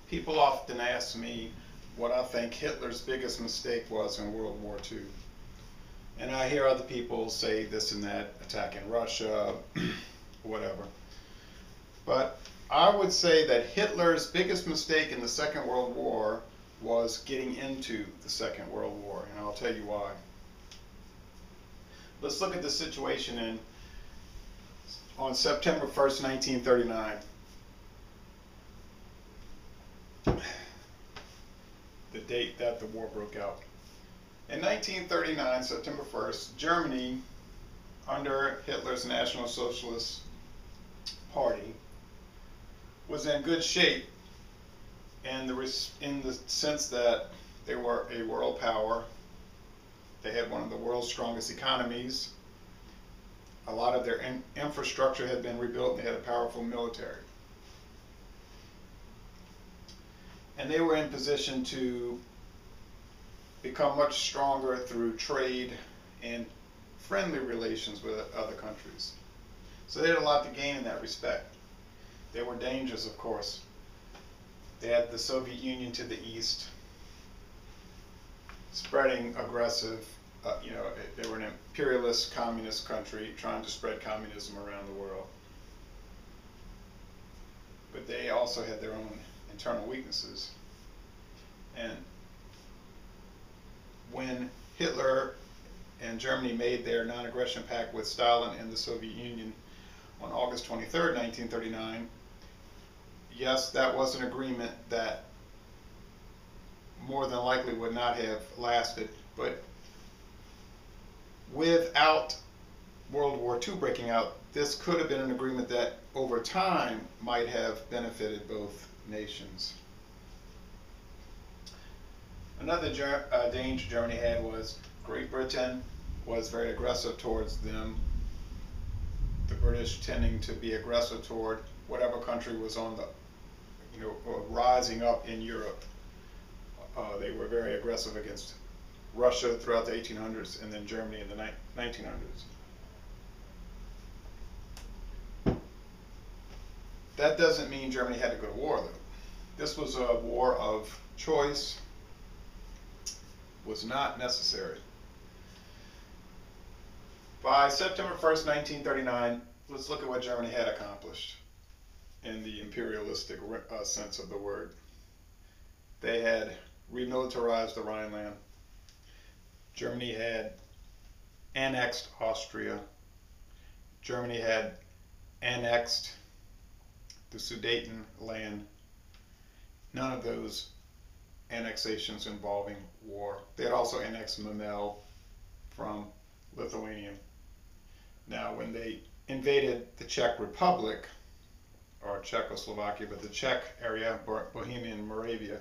People often ask me what I think Hitler's biggest mistake was in World War II. And I hear other people say this and that, attacking Russia, whatever. But I would say that Hitler's biggest mistake in the Second World War was getting into the Second World War, and I'll tell you why. Let's look at the situation on September 1st, 1939. The date that the war broke out. In 1939, September 1st, Germany, under Hitler's National Socialist Party, was in good shape in the sense that they were a world power. They had one of the world's strongest economies. A lot of their infrastructure had been rebuilt, and they had a powerful military. And they were in position to become much stronger through trade and friendly relations with other countries. So they had a lot to gain in that respect. There were dangers, of course. They had the Soviet Union to the east, spreading aggressive, they were an imperialist communist country trying to spread communism around the world. But they also had their own internal weaknesses. And when Hitler and Germany made their non-aggression pact with Stalin and the Soviet Union on August 23rd, 1939, yes, that was an agreement that more than likely would not have lasted, but without World War II breaking out, this could have been an agreement that over time might have benefited both nations. Another danger Germany had was Great Britain was very aggressive towards them. The British tending to be aggressive toward whatever country was on the, rising up in Europe. They were very aggressive against Russia throughout the 1800s, and then Germany in the 1900s. That doesn't mean Germany had to go to war, though. This was a war of choice, was not necessary. By September 1st, 1939, let's look at what Germany had accomplished in the imperialistic sense of the word. They had remilitarized the Rhineland. Germany had annexed Austria. Germany had annexed the Sudeten land. None of those annexations involving war. They had also annexed Memel from Lithuania. Now, when they invaded the Czech Republic, or Czechoslovakia, but the Czech area, Bohemia and Moravia,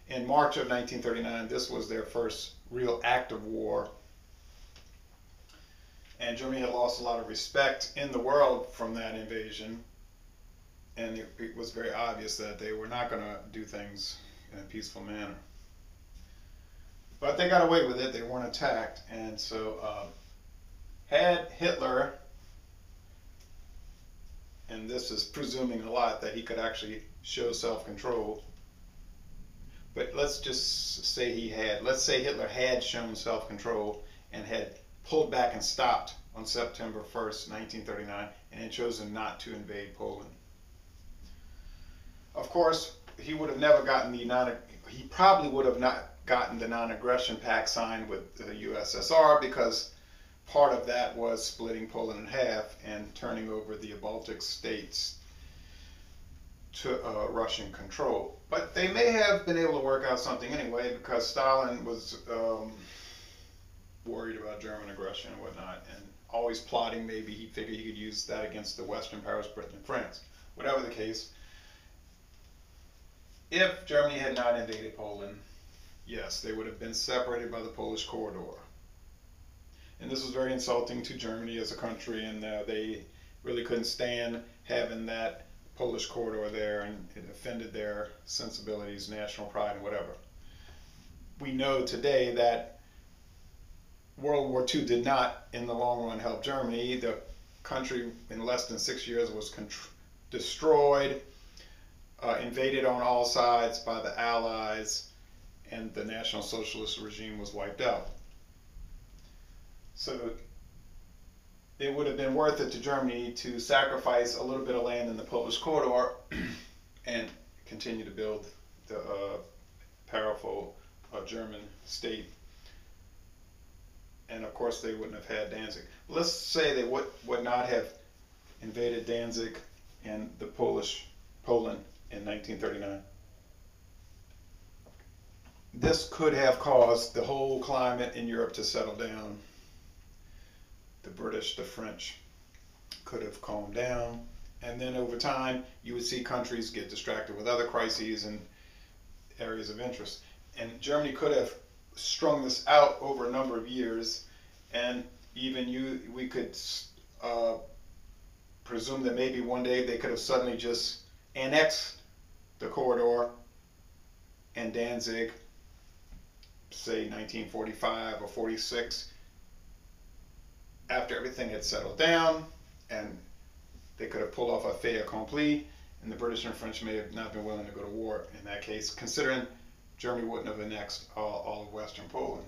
in March of 1939, this was their first real active war. And Germany had lost a lot of respect in the world from that invasion. And it was very obvious that they were not going to do things in a peaceful manner. But they got away with it. They weren't attacked. And so had Hitler, and this is presuming a lot that he could actually show self-control, but let's just say let's say Hitler had shown self-control and had pulled back and stopped on September 1st, 1939, and had chosen not to invade Poland. Of course, he would have never gotten he probably would have not gotten the non-aggression pact signed with the USSR, because part of that was splitting Poland in half and turning over the Baltic states to Russian control. But they may have been able to work out something anyway, because Stalin was worried about German aggression and whatnot, and always plotting. Maybe he figured he could use that against the Western powers, Britain and France. Whatever the case, if Germany had not invaded Poland, yes, they would have been separated by the Polish corridor. And this was very insulting to Germany as a country, and they really couldn't stand having that Polish corridor there, and it offended their sensibilities, national pride, and whatever. We know today that World War II did not, in the long run, help Germany. The country, in less than 6 years, was destroyed. invaded on all sides by the Allies, and the National Socialist regime was wiped out. So it would have been worth it to Germany to sacrifice a little bit of land in the Polish corridor and continue to build the powerful German state. And of course they wouldn't have had Danzig. Let's say they would not have invaded Danzig and the Poland in 1939. This could have caused the whole climate in Europe to settle down. The British, the French could have calmed down, and then over time you would see countries get distracted with other crises and areas of interest. And Germany could have strung this out over a number of years, and even we could presume that maybe one day they could have suddenly just annexed the corridor and Danzig, say 1945 or 46, after everything had settled down, and they could have pulled off a fait accompli, and the British and French may have not been willing to go to war in that case, considering Germany wouldn't have annexed all of Western Poland.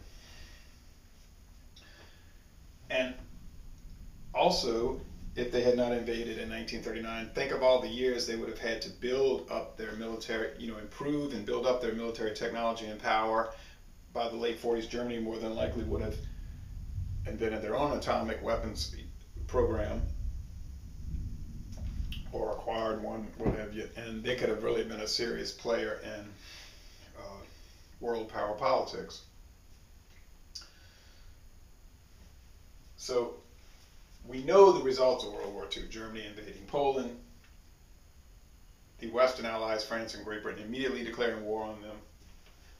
And also, if they had not invaded in 1939, think of all the years they would have had to build up their military, improve and build up their military technology and power. By the late 40s, Germany more than likely would have invented their own atomic weapons program or acquired one, what have you, and they could have really been a serious player in world power politics. So we know the results of World War II. Germany invading Poland, the Western Allies, France and Great Britain, immediately declaring war on them,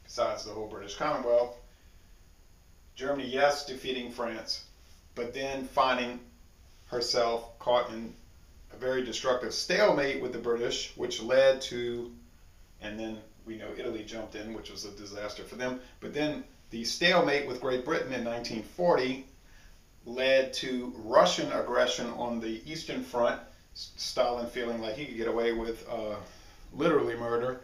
besides the whole British Commonwealth. Germany, yes, defeating France, but then finding herself caught in a very destructive stalemate with the British, which led to, and then we know Italy jumped in, which was a disaster for them, but then the stalemate with Great Britain in 1940 led to Russian aggression on the Eastern Front, Stalin feeling like he could get away with literally murder,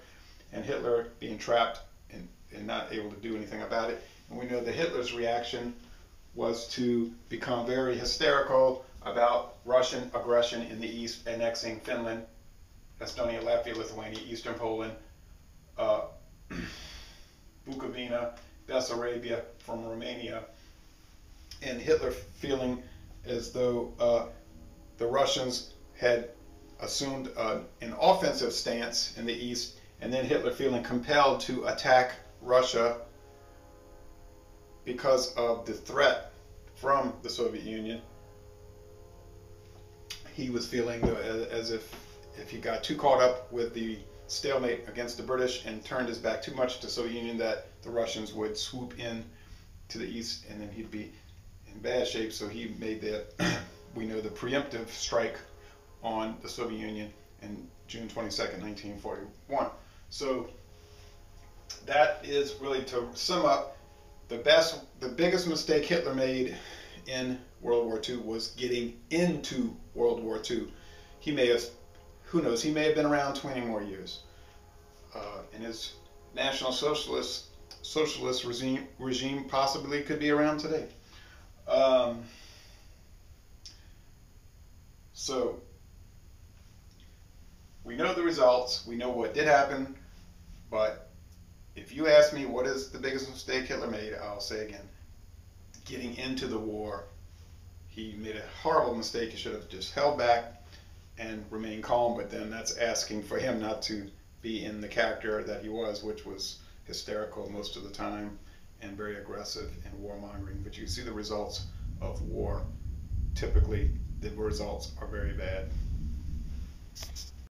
and Hitler being trapped and not able to do anything about it. And we know that Hitler's reaction was to become very hysterical about Russian aggression in the East, annexing Finland, Estonia, Latvia, Lithuania, Eastern Poland, Bukovina, Bessarabia from Romania, and Hitler feeling as though the Russians had assumed an offensive stance in the East, and then Hitler feeling compelled to attack Russia because of the threat from the Soviet Union. He was feeling as if he got too caught up with the stalemate against the British and turned his back too much to the Soviet Union, that the Russians would swoop in to the East and then he'd be in bad shape. So he made we know, the preemptive strike on the Soviet Union in June 22nd, 1941. So that is really, to sum up, the biggest mistake Hitler made in World War II was getting into World War II. He may have, who knows, he may have been around 20 more years. And his National Socialist regime possibly could be around today. So we know the results, we know what did happen, but if you ask me what is the biggest mistake Hitler made, I'll say again, getting into the war. He made a horrible mistake. He should have just held back and remained calm, but then that's asking for him not to be in the character that he was, which was hysterical most of the time and very aggressive and warmongering. But you see the results of war. Typically, the results are very bad.